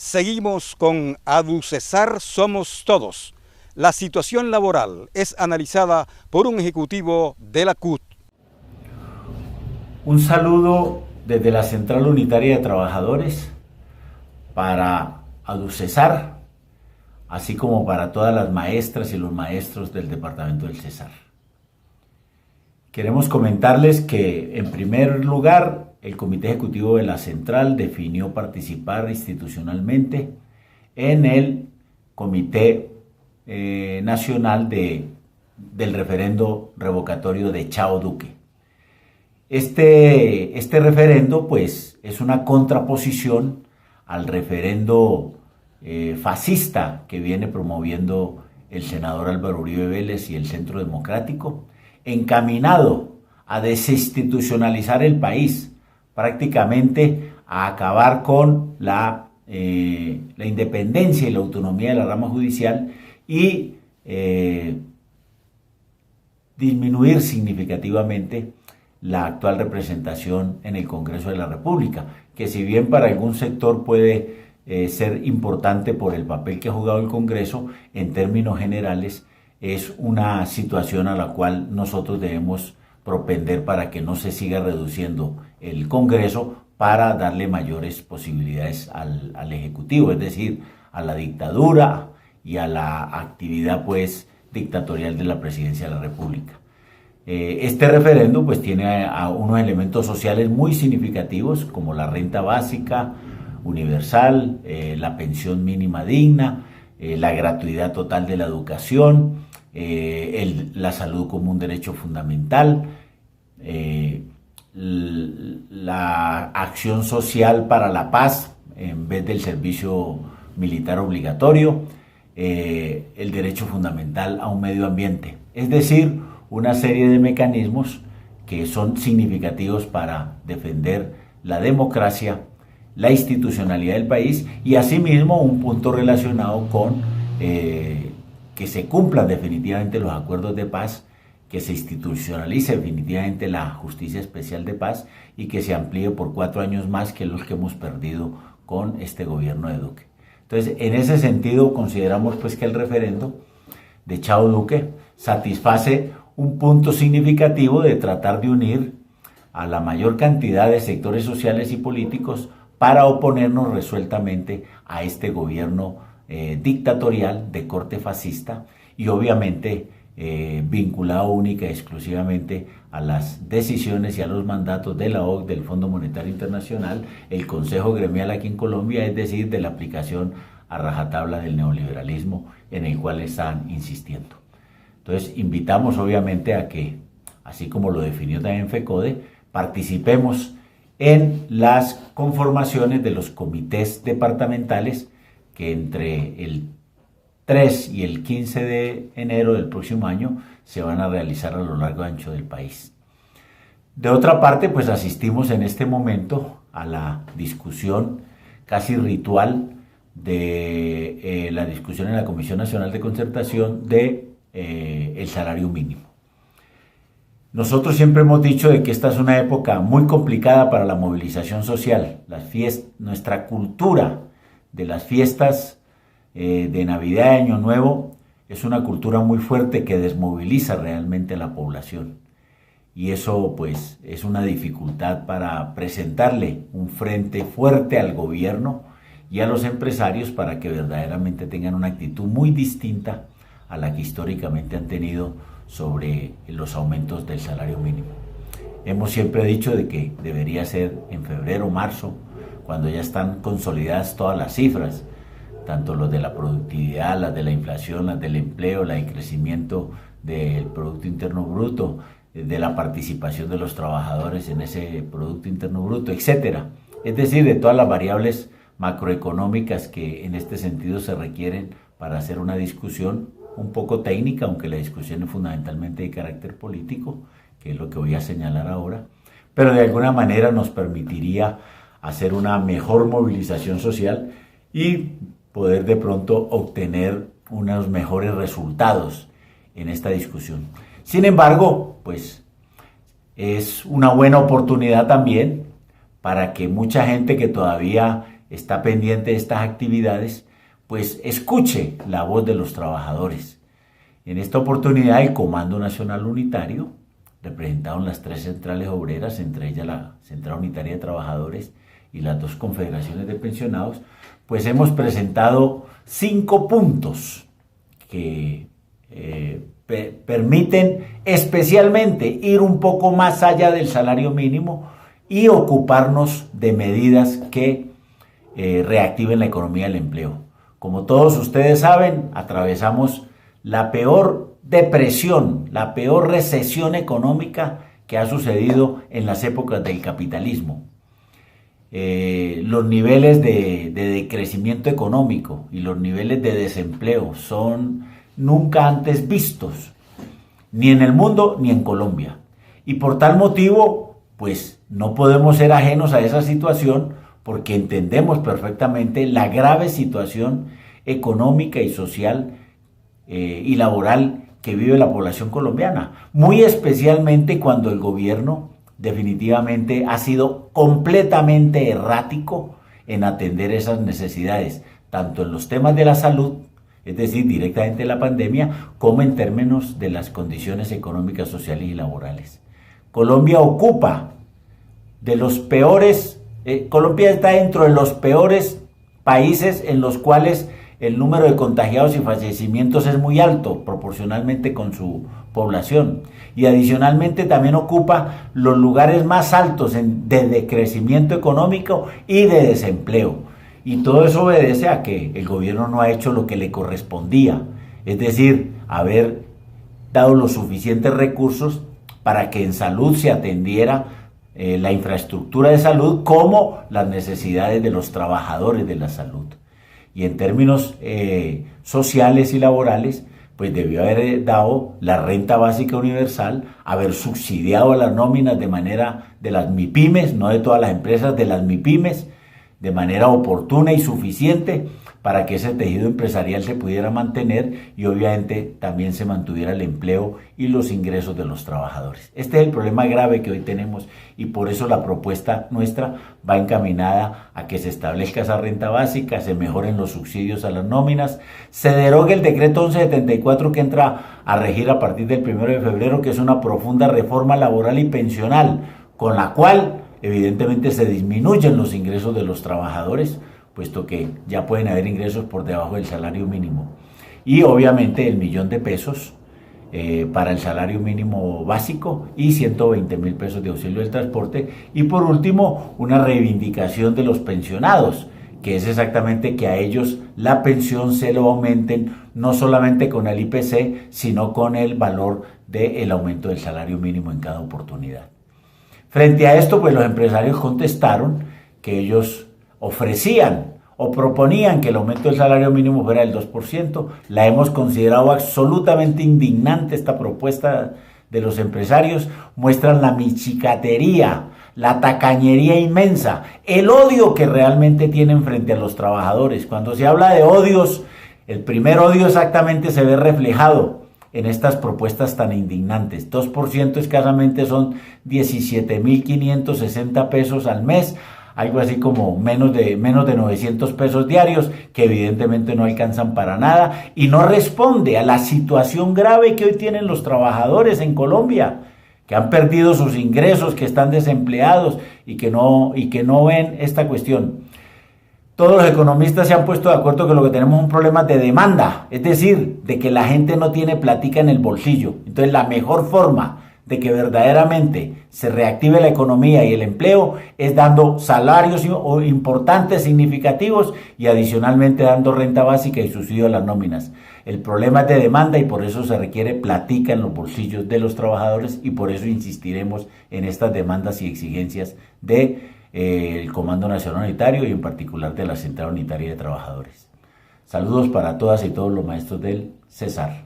Seguimos con ADUCESAR Somos Todos. La situación laboral es analizada por un ejecutivo de la CUT. Un saludo desde la Central Unitaria de Trabajadores para ADUCESAR, así como para todas las maestras y los maestros del Departamento del Cesar. Queremos comentarles que, en primer lugar, el Comité Ejecutivo de la Central definió participar institucionalmente en el Comité Nacional del Referendo Revocatorio de Chao Duque. Este referendo, pues, es una contraposición al referendo fascista que viene promoviendo el senador Álvaro Uribe Vélez y el Centro Democrático, encaminado a desinstitucionalizar el país, prácticamente a acabar con la independencia y la autonomía de la rama judicial y disminuir significativamente la actual representación en el Congreso de la República, que si bien para algún sector puede ser importante por el papel que ha jugado el Congreso, en términos generales es una situación a la cual nosotros debemos propender para que no se siga reduciendo el Congreso para darle mayores posibilidades al Ejecutivo, es decir, a la dictadura y a la actividad pues dictatorial de la Presidencia de la República. Este referendo pues tiene unos elementos sociales muy significativos como la renta básica universal, la pensión mínima digna, la gratuidad total de la educación, la salud como un derecho fundamental, la acción social para la paz en vez del servicio militar obligatorio, el derecho fundamental a un medio ambiente, es decir, una serie de mecanismos que son significativos para defender la democracia, la institucionalidad del país y asimismo un punto relacionado con que se cumplan definitivamente los acuerdos de paz, que se institucionalice definitivamente la Justicia Especial de Paz y que se amplíe por 4 años más que los que hemos perdido con este gobierno de Duque. Entonces, en ese sentido, consideramos pues que el referendo de Chao Duque satisface un punto significativo de tratar de unir a la mayor cantidad de sectores sociales y políticos para oponernos resueltamente a este gobierno dictatorial de corte fascista y obviamente vinculado única y exclusivamente a las decisiones y a los mandatos de la OCDE, del Fondo Monetario Internacional, el Consejo Gremial aquí en Colombia, es decir, de la aplicación a rajatabla del neoliberalismo en el cual están insistiendo. Entonces, invitamos obviamente a que, así como lo definió también FECODE, participemos en las conformaciones de los comités departamentales que entre el 3 y el 15 de enero del próximo año se van a realizar a lo largo y ancho del país. De otra parte, pues asistimos en este momento a la discusión casi ritual de la discusión en la Comisión Nacional de Concertación de el salario mínimo. Nosotros siempre hemos dicho de que esta es una época muy complicada para la movilización social. Nuestra cultura de las fiestas de Navidad y Año Nuevo es una cultura muy fuerte que desmoviliza realmente a la población. Y eso pues es una dificultad para presentarle un frente fuerte al gobierno y a los empresarios para que verdaderamente tengan una actitud muy distinta a la que históricamente han tenido sobre los aumentos del salario mínimo. Hemos siempre dicho de que debería ser en febrero o marzo, cuando ya están consolidadas todas las cifras, tanto los de la productividad, las de la inflación, las del empleo, la del crecimiento del Producto Interno Bruto, de la participación de los trabajadores en ese Producto Interno Bruto, etc. Es decir, de todas las variables macroeconómicas que en este sentido se requieren para hacer una discusión un poco técnica, aunque la discusión es fundamentalmente de carácter político, que es lo que voy a señalar ahora, pero de alguna manera nos permitiría hacer una mejor movilización social y poder de pronto obtener unos mejores resultados en esta discusión. Sin embargo, pues es una buena oportunidad también para que mucha gente que todavía está pendiente de estas actividades, pues escuche la voz de los trabajadores. En esta oportunidad el Comando Nacional Unitario, representado en las 3 centrales obreras, entre ellas la Central Unitaria de Trabajadores y las 2 confederaciones de pensionados, pues hemos presentado 5 puntos que permiten especialmente ir un poco más allá del salario mínimo y ocuparnos de medidas que reactiven la economía del empleo. Como todos ustedes saben, atravesamos la peor depresión, la peor recesión económica que ha sucedido en las épocas del capitalismo. Los niveles de decrecimiento económico y los niveles de desempleo son nunca antes vistos, ni en el mundo ni en Colombia. Y por tal motivo, pues no podemos ser ajenos a esa situación porque entendemos perfectamente la grave situación económica y social y laboral que vive la población colombiana, muy especialmente cuando el gobierno definitivamente ha sido completamente errático en atender esas necesidades, tanto en los temas de la salud, es decir, directamente la pandemia, como en términos de las condiciones económicas, sociales y laborales. Colombia ocupa de los peores, Colombia está dentro de los peores países en los cuales el número de contagiados y fallecimientos es muy alto proporcionalmente con su población, y adicionalmente también ocupa los lugares más altos de decrecimiento económico y de desempleo, y todo eso obedece a que el gobierno no ha hecho lo que le correspondía, es decir, haber dado los suficientes recursos para que en salud se atendiera la infraestructura de salud como las necesidades de los trabajadores de la salud. Y en términos sociales y laborales, pues debió haber dado la renta básica universal, haber subsidiado a las nóminas de manera de las MIPYMES, no de todas las empresas, de las MIPYMES, de manera oportuna y suficiente para que ese tejido empresarial se pudiera mantener y obviamente también se mantuviera el empleo y los ingresos de los trabajadores. Este es el problema grave que hoy tenemos y por eso la propuesta nuestra va encaminada a que se establezca esa renta básica, se mejoren los subsidios a las nóminas, se derogue el decreto 1174 que entra a regir a partir del 1 de febrero, que es una profunda reforma laboral y pensional, con la cual evidentemente se disminuyen los ingresos de los trabajadores, puesto que ya pueden haber ingresos por debajo del salario mínimo. Y obviamente el $1.000.000 para el salario mínimo básico y 120.000 pesos de auxilio del transporte. Y por último, una reivindicación de los pensionados, que es exactamente que a ellos la pensión se lo aumenten no solamente con el IPC, sino con el valor del aumento del salario mínimo en cada oportunidad. Frente a esto, pues los empresarios contestaron que ellos ofrecían o proponían que el aumento del salario mínimo fuera del 2%. La hemos considerado absolutamente indignante esta propuesta de los empresarios. Muestran la michicatería, la tacañería inmensa, el odio que realmente tienen frente a los trabajadores. Cuando se habla de odios, el primer odio exactamente se ve reflejado en estas propuestas tan indignantes. 2% escasamente son 17.560 pesos al mes, algo así como menos de 900 pesos diarios, que evidentemente no alcanzan para nada y no responde a la situación grave que hoy tienen los trabajadores en Colombia, que han perdido sus ingresos, que están desempleados y que no ven esta cuestión. Todos los economistas se han puesto de acuerdo que lo que tenemos es un problema de demanda, es decir, de que la gente no tiene plática en el bolsillo. Entonces la mejor forma de que verdaderamente se reactive la economía y el empleo es dando salarios importantes, significativos y adicionalmente dando renta básica y subsidio a las nóminas. El problema es de demanda y por eso se requiere plática en los bolsillos de los trabajadores y por eso insistiremos en estas demandas y exigencias del Comando Nacional Unitario y en particular de la Central Unitaria de Trabajadores. Saludos para todas y todos los maestros del Cesar.